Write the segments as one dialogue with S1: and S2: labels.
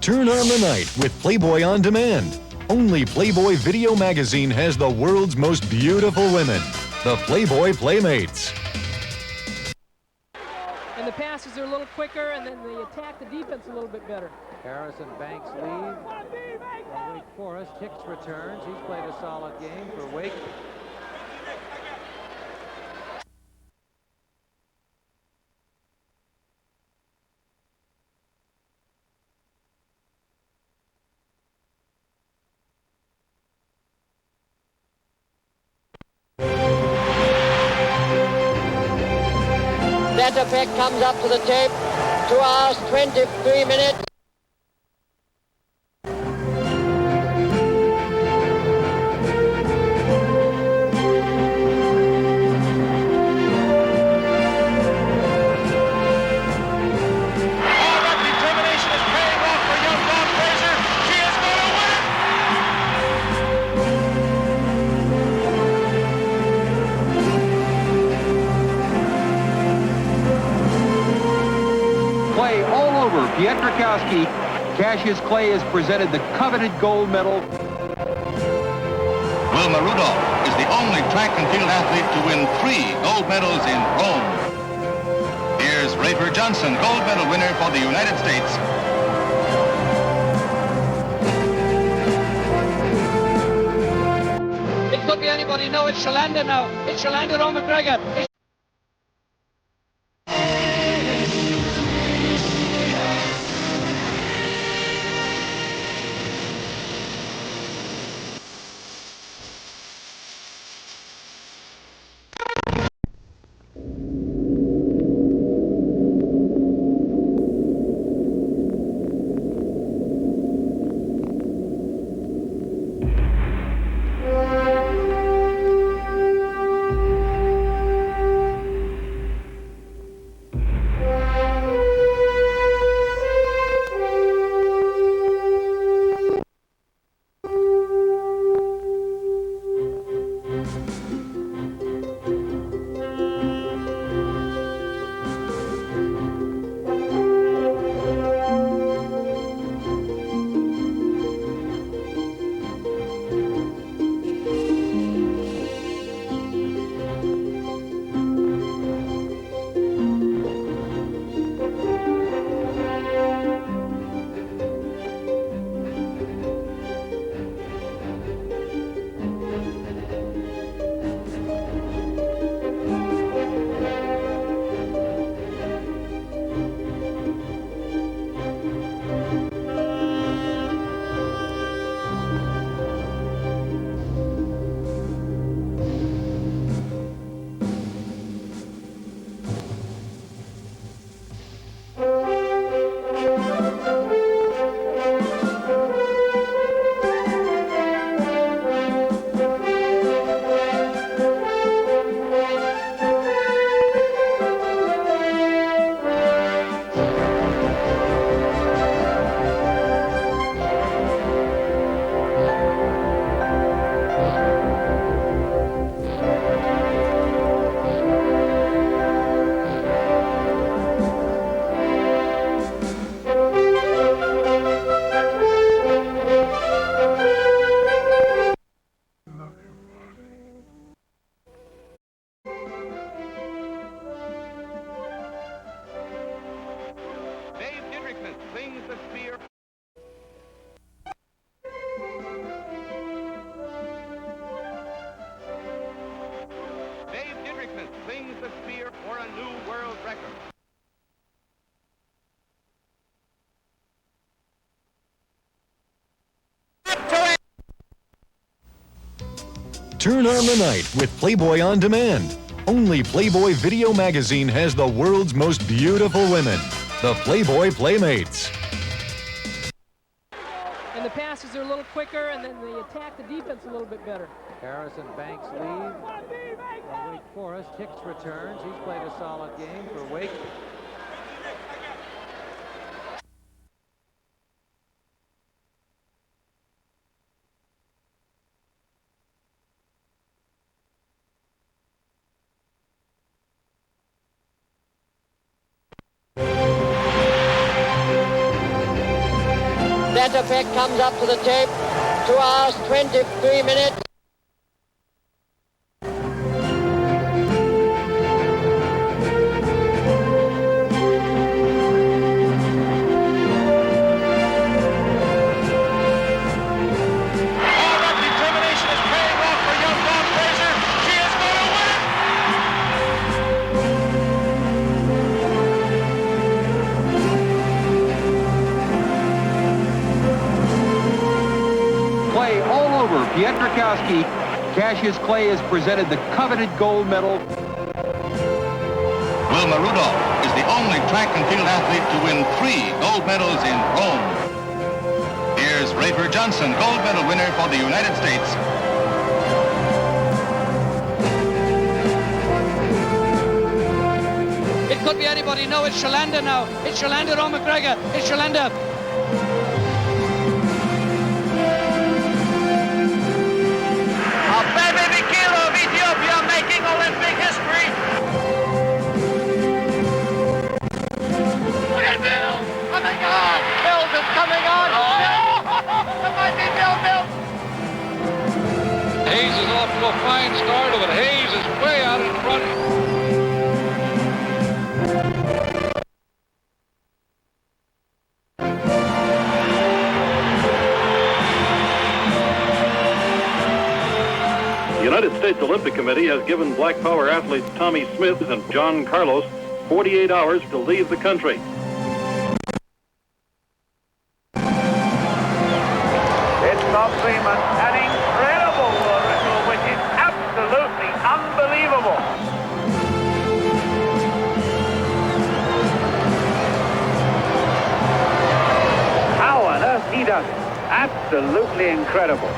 S1: Turn on the night with Playboy On Demand. Only Playboy Video Magazine has the world's most beautiful women, the Playboy Playmates.
S2: And the passes are a little quicker, and then they attack the defense a little bit better.
S3: Harrison Banks lead for Wake Forest. Hicks returns. He's played a solid game for Wake.
S4: That effect comes up to the tape. 2 hours, 23 minutes.
S5: Pietrkowski. Cassius Clay has presented the coveted gold medal.
S6: Wilma Rudolph is the only track and field athlete to win 3 gold medals in Rome. Here's Rafer Johnson, gold medal winner for the United States.
S4: It could be anybody. No, it's Shalander now. It's Shalander or McGregor.
S1: Turn on the night with Playboy On Demand. Only Playboy Video Magazine has the world's most beautiful women, the Playboy Playmates.
S2: And the passes are a little quicker, and then they attack the defense a little bit better.
S3: Harrison Banks lead for Wake Forest. Hicks returns. He's played a solid game for Wake.
S4: That effect comes up to the tape. 2 hours, 23 minutes.
S5: Pietrkowski. Cassius Clay has presented the coveted gold medal.
S6: Wilma Rudolph is the only track and field athlete to win 3 gold medals in Rome. Here's Rafer Johnson, gold medal winner for the United States.
S7: It could be anybody. No, it's Shalanda now. It's Shalanda McGregor. It's Shalanda.
S8: Making Olympic history. Look at Bill coming on. Bill's is coming on. Oh. It might be Bill.
S3: Hayes is off to a fine start, but Hayes is way out in front.
S9: The United States Olympic Committee has given black power athletes Tommy Smith and John Carlos 48 hours to leave the country.
S8: It's Bob Freeman, an incredible world record, which is absolutely unbelievable. How on earth he does it? Absolutely incredible.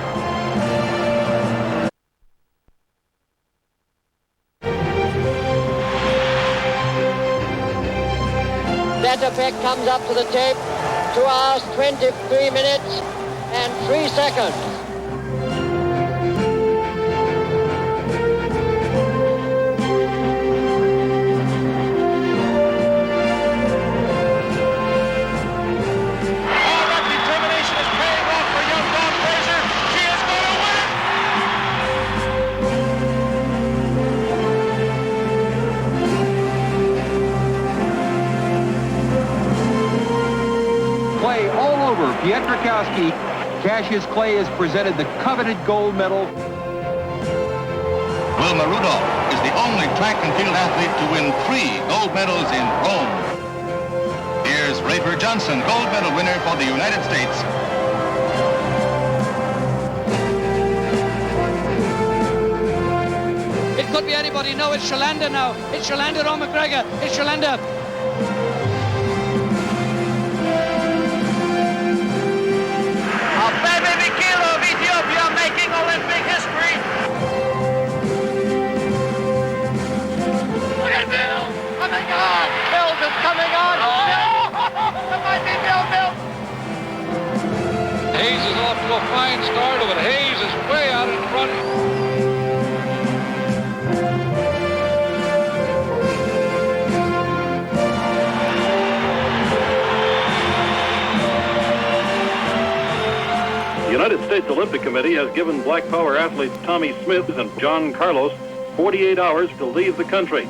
S4: That effect comes up to the tape. 2 hours, 23 minutes, and 3 seconds.
S8: All that determination is paying off for young Dawn Fraser. She is going to win
S5: Clay all over Pietrkowski. Cassius Clay has presented the coveted gold medal.
S6: Wilma Rudolph is the only track and field athlete to win 3 gold medals in Rome. Here's Rafer Johnson, gold medal winner for the United States.
S7: It could be anybody. No, it's Shalanda now. It's Shalanda McGregor. It's Shalanda.
S8: of Ethiopia making Olympic history. Look at Bill coming on. Bill's is coming on. Oh. It might be Bill.
S3: Hayes is off to a fine start, but Hayes is way out in front.
S9: The United States Olympic Committee has given black power athletes Tommy Smith and John Carlos 48 hours to leave the country.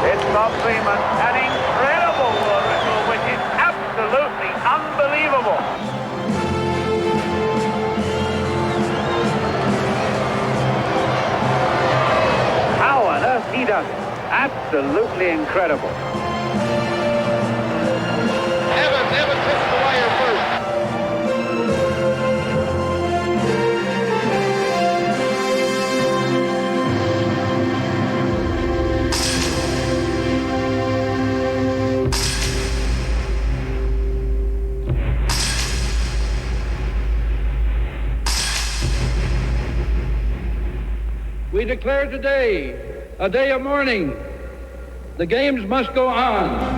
S8: It's Bob Freeman, an incredible world record, which is absolutely unbelievable. How on earth he does it? Absolutely incredible. Evans hits the wire first.
S10: We declare today a day of mourning. The games must go on.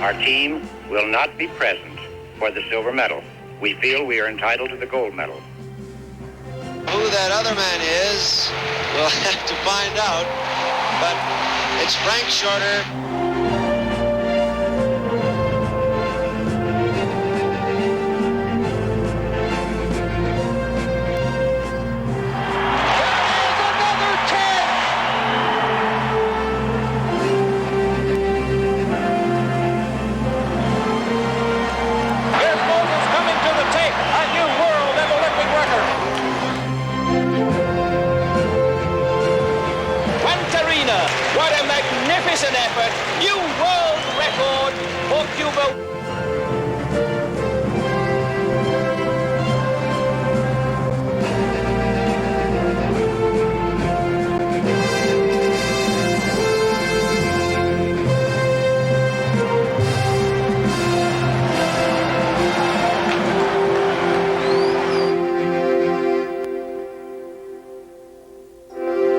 S11: Our team will not be present for the silver medal. We feel we are entitled to the gold medal.
S12: Who that other man is, we'll have to find out, but it's Frank Shorter.
S13: An effort, new world record for Cuba.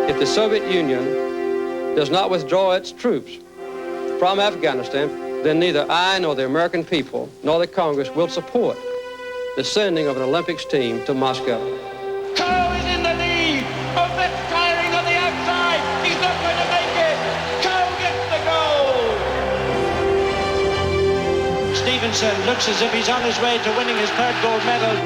S10: If the Soviet Union does not withdraw its troops from Afghanistan, then neither I nor the American people nor the Congress will support the sending of an Olympics team to Moscow.
S13: Coe is in the lead. Ovett firing on the outside. He's not going to make it. Coe gets the goal.
S14: Stevenson looks as if he's on his way to winning his third gold medal.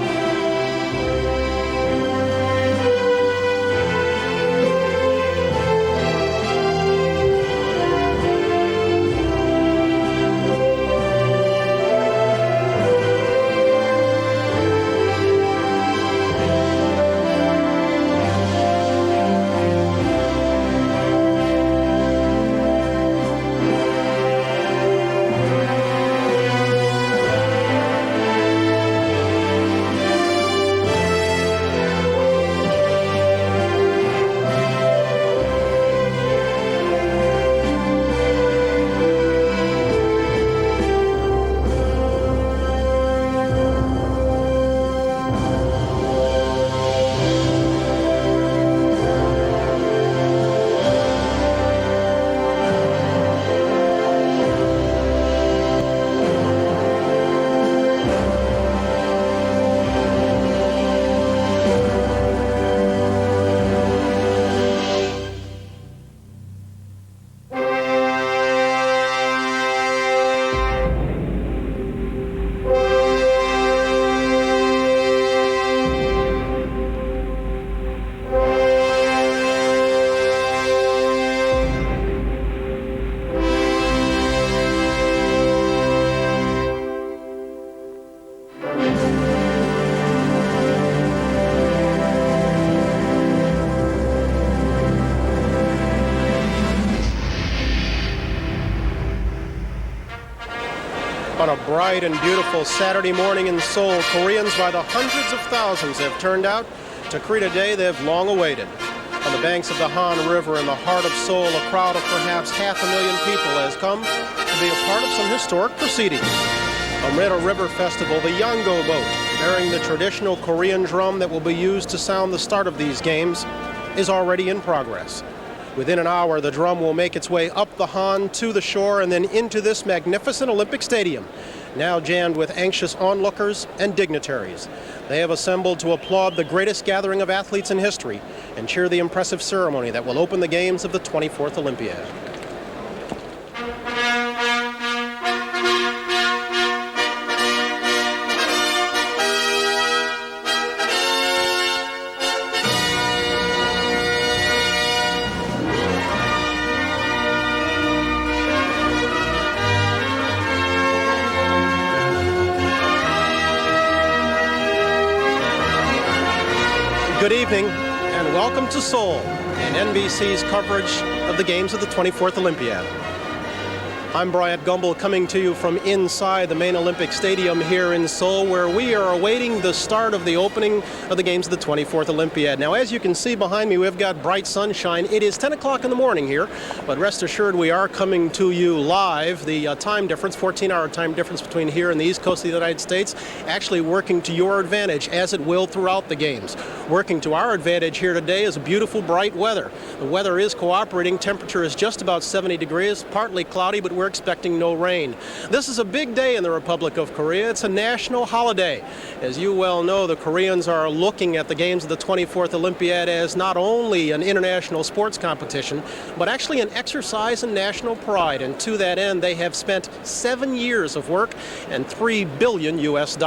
S15: On a bright and beautiful Saturday morning in Seoul, Koreans by the hundreds of thousands have turned out to greet a day they've long awaited. On the banks of the Han River in the heart of Seoul, a crowd of perhaps 500,000 people has come to be a part of some historic proceedings. Amid a river festival, the Yango boat, bearing the traditional Korean drum that will be used to sound the start of these games, is already in progress. Within an hour, the drum will make its way up the Han to the shore and then into this magnificent Olympic Stadium, now jammed with anxious onlookers and dignitaries. They have assembled to applaud the greatest gathering of athletes in history and cheer the impressive ceremony that will open the games of the 24th Olympiad. Good evening and welcome to Seoul and NBC's coverage of the games of the 24th Olympiad. I'm Bryant Gumbel coming to you from inside the main Olympic Stadium here in Seoul, where we are awaiting the start of the opening of the games of the 24th Olympiad. Now, as you can see behind me, we've got bright sunshine. It is 10 o'clock in the morning here, but rest assured we are coming to you live. The time difference, 14-hour time difference between here and the East Coast of the United States, actually working to your advantage, as it will throughout the games. Working to our advantage here today is beautiful, bright weather. The weather is cooperating. Temperature is just about 70 degrees, partly cloudy, but we're expecting no rain. This is a big day in the Republic of Korea. It's a national holiday. As you well know, the Koreans are looking at the games of the 24th Olympiad as not only an international sports competition, but actually an exercise in national pride. And to that end, they have spent 7 years of work and $3 billion US.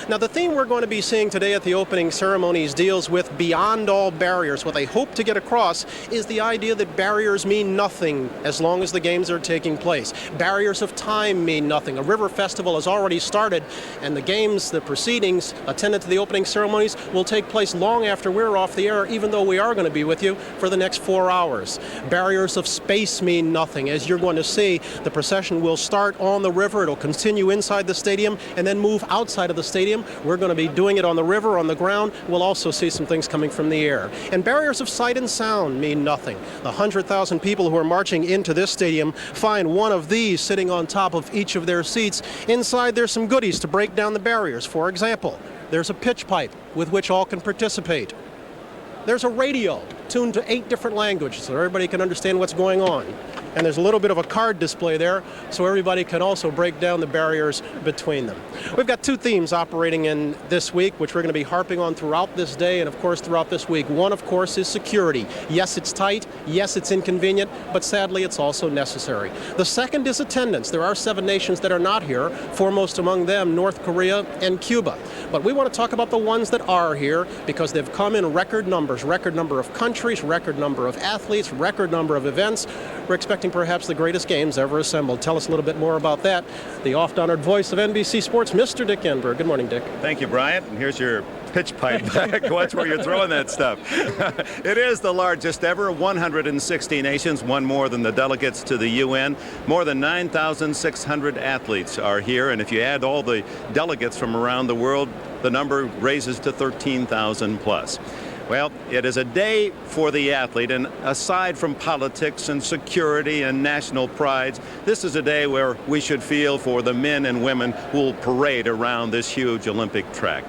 S15: Now, the theme we're going to be seeing today at the opening ceremonies deals with beyond all barriers. What they hope to get across is the idea that barriers mean nothing as long as the games are taking place. Barriers of time mean nothing. A river festival has already started, and the games, the proceedings attendant to the opening ceremonies will take place long after we're off the air, even though we are going to be with you for the next 4 hours. Barriers of space mean nothing. As you're going to see, the procession will start on the river. It'll continue inside the stadium and then move outside of the stadium. We're going to be doing it on the river, on the ground. We'll also see some things coming from the air. And barriers of sight and sound mean nothing. The 100,000 people who are marching into this stadium find one of these sitting on top of each of their seats. Inside, there's some goodies to break down the barriers. For example, there's a pitch pipe with which all can participate. There's a radio tuned to 8 different languages so everybody can understand what's going on. And there's a little bit of a card display there so everybody can also break down the barriers between them. We've got 2 themes operating in this week, which we're going to be harping on throughout this day and, of course, throughout this week. One, of course, is security. Yes, it's tight. Yes, it's inconvenient. But sadly, it's also necessary. The second is attendance. There are 7 nations that are not here, foremost among them North Korea and Cuba. But we want to talk about the ones that are here because they've come in record numbers, record number of countries, record number of athletes, record number of events. We're expecting perhaps the greatest games ever assembled. Tell us a little bit more about that. The oft-honored voice of NBC Sports, Mr. Dick Enberg. Good morning, Dick.
S16: Thank you, Bryant. And here's your pitch pipe back. Watch where you're throwing that stuff. It is the largest ever. 160 nations, one more than the delegates to the UN. More than 9,600 athletes are here. And if you add all the delegates from around the world, the number raises to 13,000 plus. Well, it is a day for the athlete, and aside from politics and security and national prides, this is a day where we should feel for the men and women who will parade around this huge Olympic track.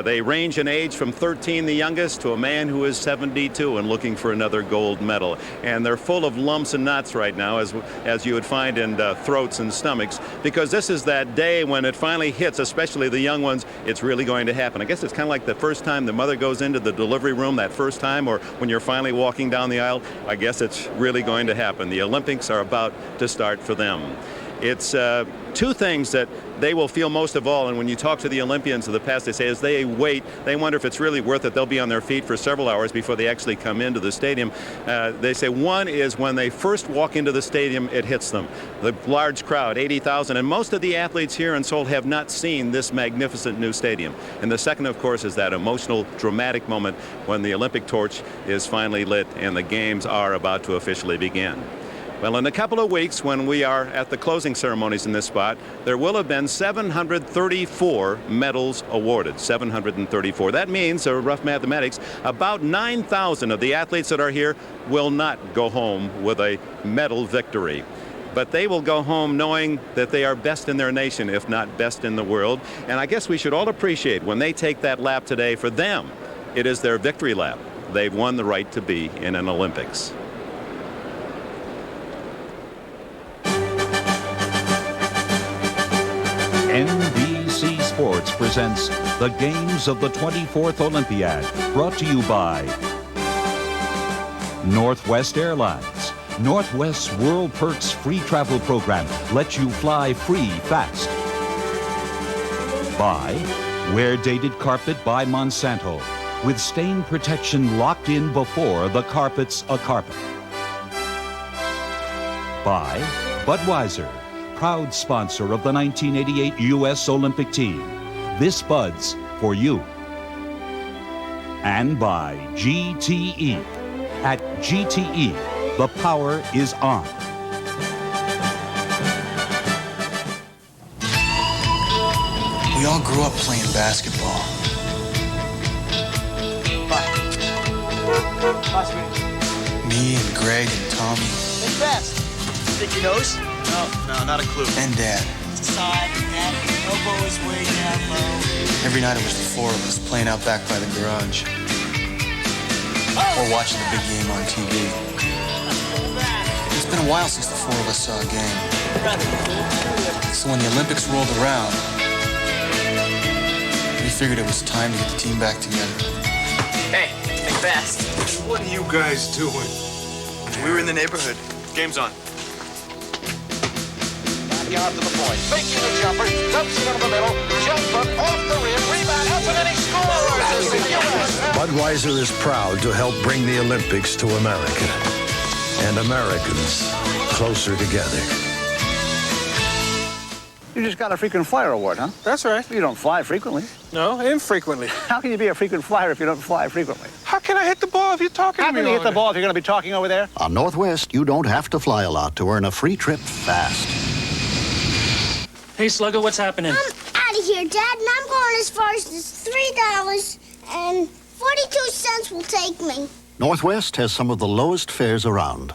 S16: They range in age from 13, the youngest, to a man who is 72 and looking for another gold medal. And they're full of lumps and knots right now, as you would find in throats and stomachs, because this is that day when it finally hits, especially the young ones, it's really going to happen. I guess it's kind of like the first time the mother goes into the delivery room that first time, or when you're finally walking down the aisle. I guess it's really going to happen. The Olympics are about to start for them. It's 2 things that they will feel most of all, and when you talk to the Olympians of the past, they say as they wait, they wonder if it's really worth it. They'll be on their feet for several hours before they actually come into the stadium. They say one is when they first walk into the stadium, it hits them. The large crowd, 80,000, and most of the athletes here in Seoul have not seen this magnificent new stadium. And the second, of course, is that emotional, dramatic moment when the Olympic torch is finally lit and the games are about to officially begin. Well, in a couple of weeks, when we are at the closing ceremonies in this spot, there will have been 734 medals awarded. 734. That means, rough mathematics, about 9,000 of the athletes that are here will not go home with a medal victory. But they will go home knowing that they are best in their nation, if not best in the world. And I guess we should all appreciate when they take that lap today, for them, it is their victory lap. They've won the right to be in an Olympics.
S17: NBC Sports presents the Games of the 24th Olympiad, brought to you by Northwest Airlines. Northwest's World Perks free travel program lets you fly free fast. By Wear Dated Carpet by Monsanto, with stain protection locked in before the carpet's a carpet. By Budweiser, proud sponsor of the 1988 U.S. Olympic team. This Bud's for you. And by GTE. At GTE, the power is on.
S18: We all grew up playing basketball. Me and Greg and Tommy.
S19: What's best? Stick your nose? No, not a clue.
S18: And Dad.
S19: It's a side, Dad. Elbow is way down low.
S18: Every night it was the 4 of us playing out back by the garage. Or watching the big game on TV. It's It's been a while since the four of us saw a game. So when the Olympics rolled around, we figured it was time to get the team back together.
S20: Hey, think fast.
S21: What are you guys doing?
S20: We were in the neighborhood.
S21: Game's on.
S13: Yard to the point. Making a jumper, dumps it over the middle, jumper off the rim, rebound, up and then he scores!
S22: Budweiser is proud to help bring the Olympics to America and Americans closer together.
S23: You just got a frequent flyer award, huh?
S21: That's right.
S23: You don't fly frequently.
S21: No, infrequently.
S23: How can you be a frequent flyer if you don't fly frequently?
S21: How can I hit the ball if you're talking to me?
S23: How can you hit the ball if you're going to be talking over there?
S22: On Northwest, you don't have to fly a lot to earn a free trip fast.
S24: Hey, Slugger, what's happening?
S25: I'm out of here, Dad, and I'm going as far as $3 and 42 cents will take me.
S22: Northwest has some of the lowest fares around,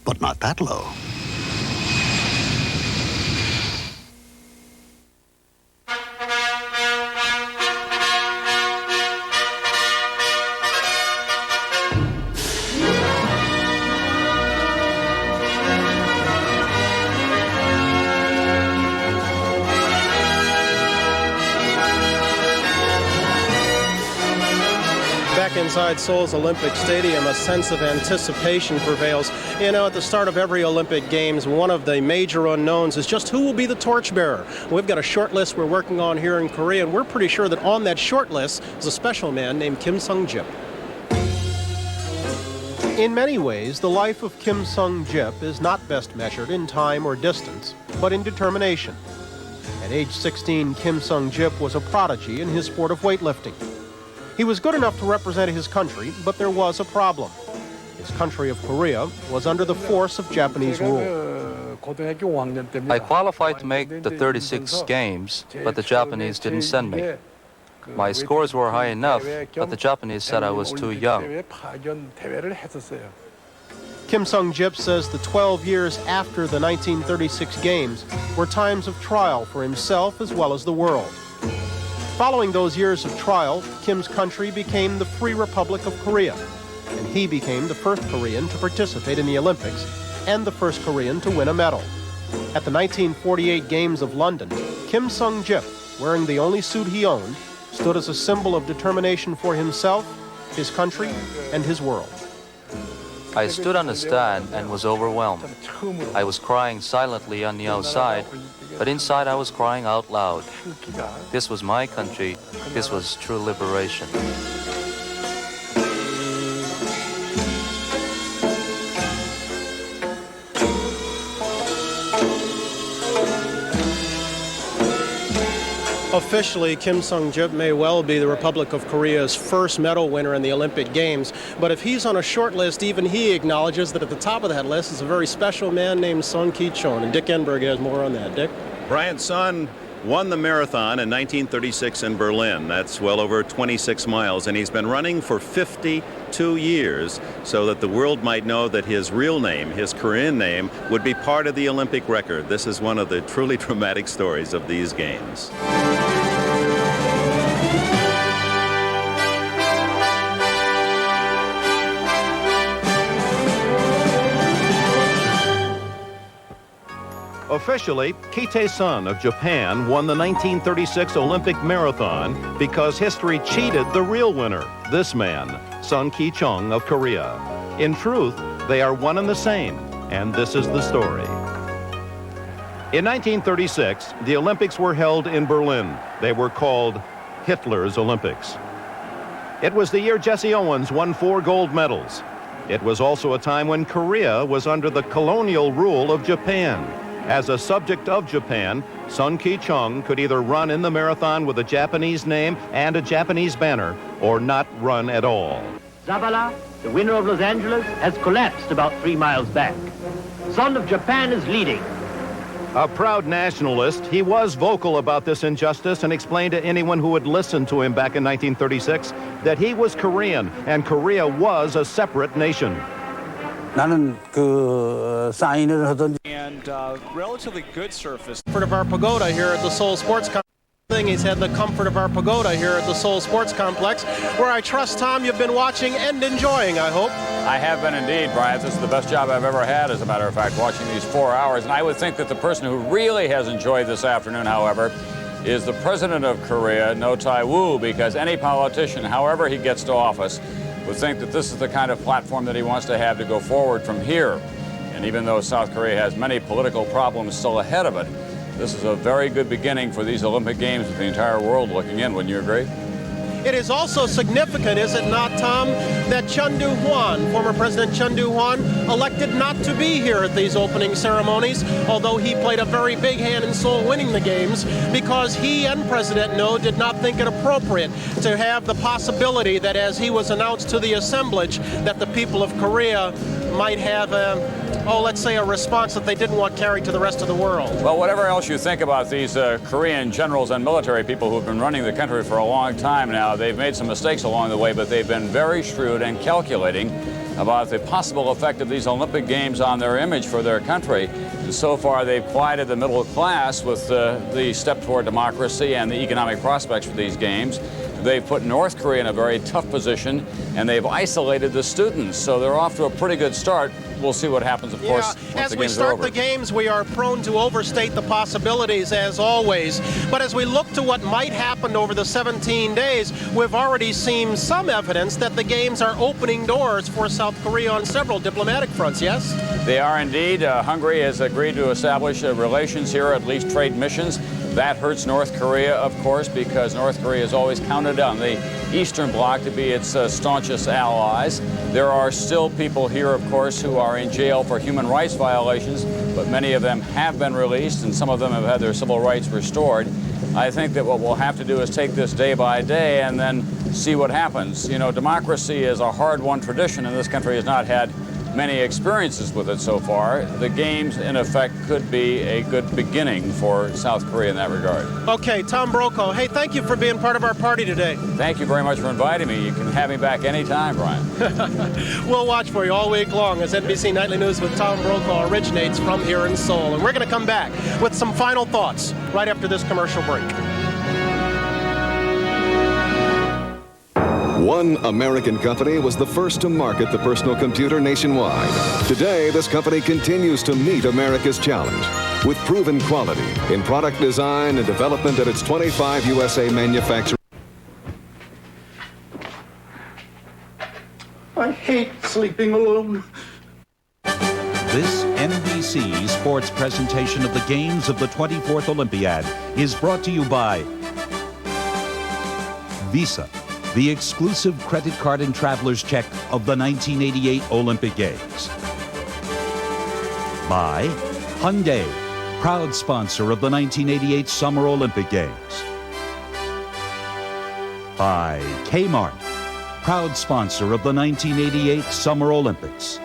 S22: but not that low.
S15: Back inside Seoul's Olympic Stadium, a sense of anticipation prevails. You know, at the start of every Olympic Games, one of the major unknowns is just who will be the torchbearer. We've got a short list we're working on here in Korea, and we're pretty sure that on that short list is a special man named Kim Sung-jip. In many ways, the life of Kim Sung-jip is not best measured in time or distance, but in determination. At age 16, Kim Sung-jip was a prodigy in his sport of weightlifting. He was good enough to represent his country, but there was a problem. His country of Korea was under the force of Japanese rule.
S26: I qualified to make the 36 games, but the Japanese didn't send me. My scores were high enough, but the Japanese said I was too young.
S15: Kim Sung-jip says the 12 years after the 1936 Games were times of trial for himself as well as the world. Following those years of trial, Kim's country became the Free Republic of Korea, and he became the first Korean to participate in the Olympics and the first Korean to win a medal. At the 1948 Games of London, Kim Sung-jip, wearing the only suit he owned, stood as a symbol of determination for himself, his country, and his world.
S26: I stood on the stand and was overwhelmed. I was crying silently on the outside, but inside I was crying out loud. This was my country. This was true liberation.
S15: Officially, Kim Sung-jip may well be the Republic of Korea's first medal winner in the Olympic Games, but if he's on a short list, even he acknowledges that at the top of that list is a very special man named Sung Ki-chon, and Dick Enberg has more on that. Dick?
S16: Brian Sun won the marathon in 1936 in Berlin. That's well over 26 miles, and he's been running for 52 years so that the world might know that his real name, his Korean name, would be part of the Olympic record. This is one of the truly dramatic stories of these games.
S27: Officially, Kite-sun of Japan won the 1936 Olympic marathon because history cheated the real winner, this man, Sung Ki-chon of Korea. In truth, they are one and the same, and this is the story. In 1936, the Olympics were held in Berlin. They were called Hitler's Olympics. It was the year Jesse Owens won 4 gold medals. It was also a time when Korea was under the colonial rule of Japan. As a subject of Japan, Sung Ki-chon could either run in the marathon with a Japanese name and a Japanese banner, or not run at all.
S28: Zavala, the winner of Los Angeles, has collapsed about 3 miles back. Son of Japan is leading.
S27: A proud nationalist, he was vocal about this injustice and explained to anyone who would listen to him back in 1936 that he was Korean and Korea was a separate nation.
S23: 나는 그 사인을 하던
S29: and relatively good surface.
S15: Part of our pagoda here at the Seoul Sports Complex. He's had the comfort of our pagoda here at the Seoul Sports Complex, where I trust, Tom, you've been watching and enjoying, I hope.
S1: I have been indeed, Brian. This is the best job I've ever had, as a matter of fact, watching these 4 hours. And I would think that the person who really has enjoyed this afternoon, however, is the president of Korea, No Tae-woo, because any politician, however he gets to office, would think that this is the kind of platform that he wants to have to go forward from here. And even though South Korea has many political problems still ahead of it, this is a very good beginning for these Olympic Games with the entire world looking in. Wouldn't you agree?
S15: It is also significant, is it not, Tom, that Chun Doo-hwan, former President Chun Doo-hwan, elected not to be here at these opening ceremonies, although he played a very big hand in Seoul winning the Games, because he and President No did not think it appropriate to have the possibility that as he was announced to the assemblage that the people of Korea might have let's say a response that they didn't want carried to the rest of the world.
S1: Well, whatever else you think about these Korean generals and military people who've been running the country for a long time now, they've made some mistakes along the way, but they've been very shrewd and calculating about the possible effect of these Olympic Games on their image for their country. And so far, they've quieted the middle class with the step toward democracy and the economic prospects for these games. They've put North Korea in a very tough position, and they've isolated the students. So they're off to a pretty good start. We'll see what happens, of course, once
S15: as
S1: the
S15: we
S1: games are
S15: start
S1: over.
S15: the games, we are prone to overstate the possibilities, as always. But as we look to what might happen over the 17 days, we've already seen some evidence that the games are opening doors for South Korea on several diplomatic fronts, yes?
S1: They are indeed. Hungary has agreed to establish relations here, at least trade missions. That hurts North Korea, of course, because North Korea has always counted on the Eastern Bloc to be its staunchest allies. There are still people here, of course, who are in jail for human rights violations, but many of them have been released, and some of them have had their civil rights restored. I think that what we'll have to do is take this day by day and then see what happens. You know, democracy is a hard-won tradition, and this country has not had many experiences with it so far. The Games, in effect, could be a good beginning for South Korea in that regard.
S15: Okay, Tom Brokaw, hey, thank you for being part of our party today.
S1: Thank you very much for inviting me. You can have me back anytime, Brian.
S15: We'll watch for you all week long as NBC Nightly News with Tom Brokaw originates from here in Seoul. And we're going to come back with some final thoughts right after this commercial break.
S2: One American company was the first to market the personal computer nationwide. Today, this company continues to meet America's challenge with proven quality in product design and development at its 25 USA manufacturing.
S3: I hate sleeping alone.
S17: This NBC sports presentation of the Games of the 24th Olympiad is brought to you by Visa, the exclusive credit card and traveler's check of the 1988 Olympic Games. By Hyundai, proud sponsor of the 1988 Summer Olympic Games. By Kmart, proud sponsor of the 1988 Summer Olympics.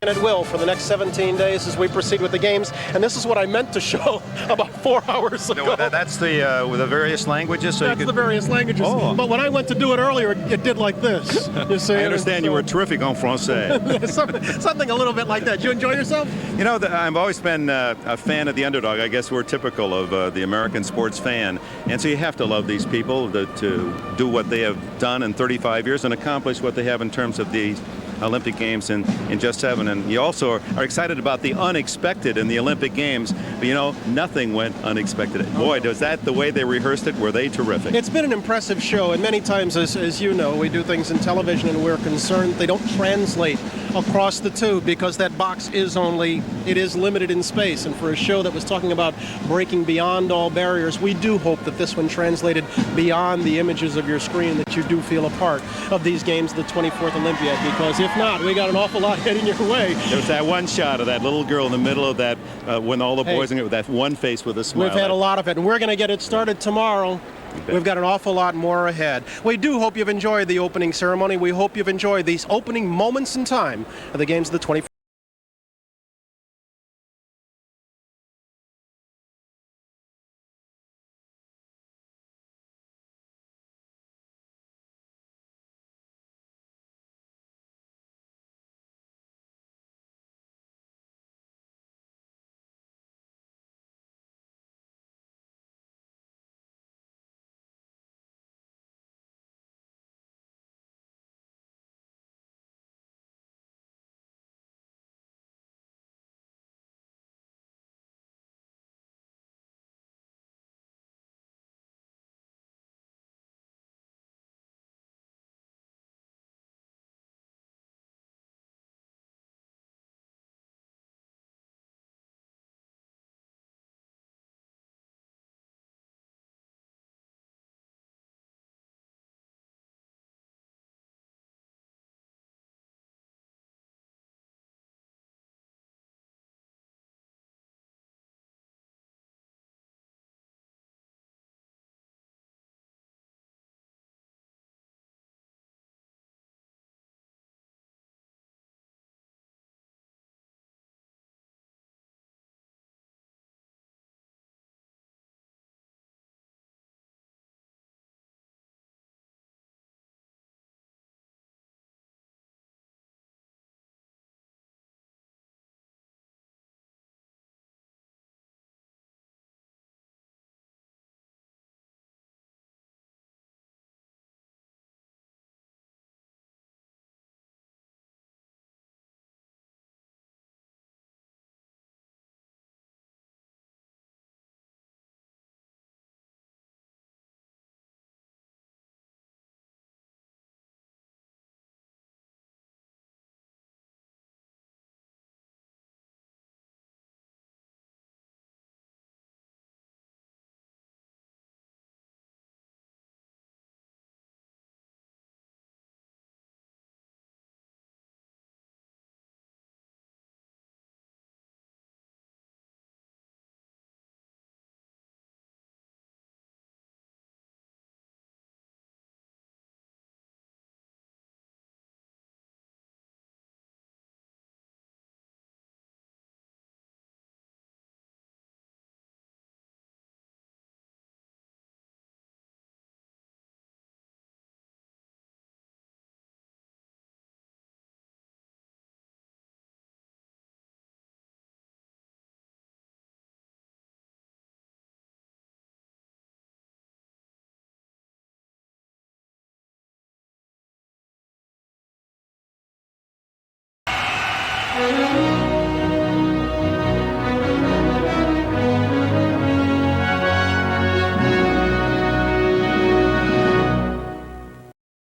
S15: At will for the next 17 days as we proceed with the games, and this is what I meant to show about 4 hours ago.
S16: No, that's the with the various languages. So
S15: that's the various languages.
S16: Oh.
S15: But when I went to do it earlier, it did like this. You see?
S16: I understand you were terrific en français.
S15: something a little bit like that. Did you enjoy yourself?
S16: You know, I've always been a fan of the underdog. I guess we're typical of the American sports fan, and so you have to love these people to do what they have done in 35 years and accomplish what they have in terms of these Olympic Games in just 7. And you also are excited about the unexpected in the Olympic Games. But, you know, nothing went unexpected. Boy, was that the way they rehearsed it? Were they terrific?
S15: It's been an impressive show, and many times, as you know, we do things in television and we're concerned they don't translate across the tube because that box is limited in space. And for a show that was talking about breaking beyond all barriers, we do hope that this one translated beyond the images of your screen, that you do feel a part of these games, the 24th Olympiad, because if not, we got an awful lot heading your way.
S16: There was that one shot of that little girl in the middle of that when all the boys in it with that one face with a smile.
S15: We've had a lot of it, and we're going to get it started tomorrow. We've got an awful lot more ahead. We do hope you've enjoyed the opening ceremony. We hope you've enjoyed these opening moments in time of the games of the 24th.
S25: Bye.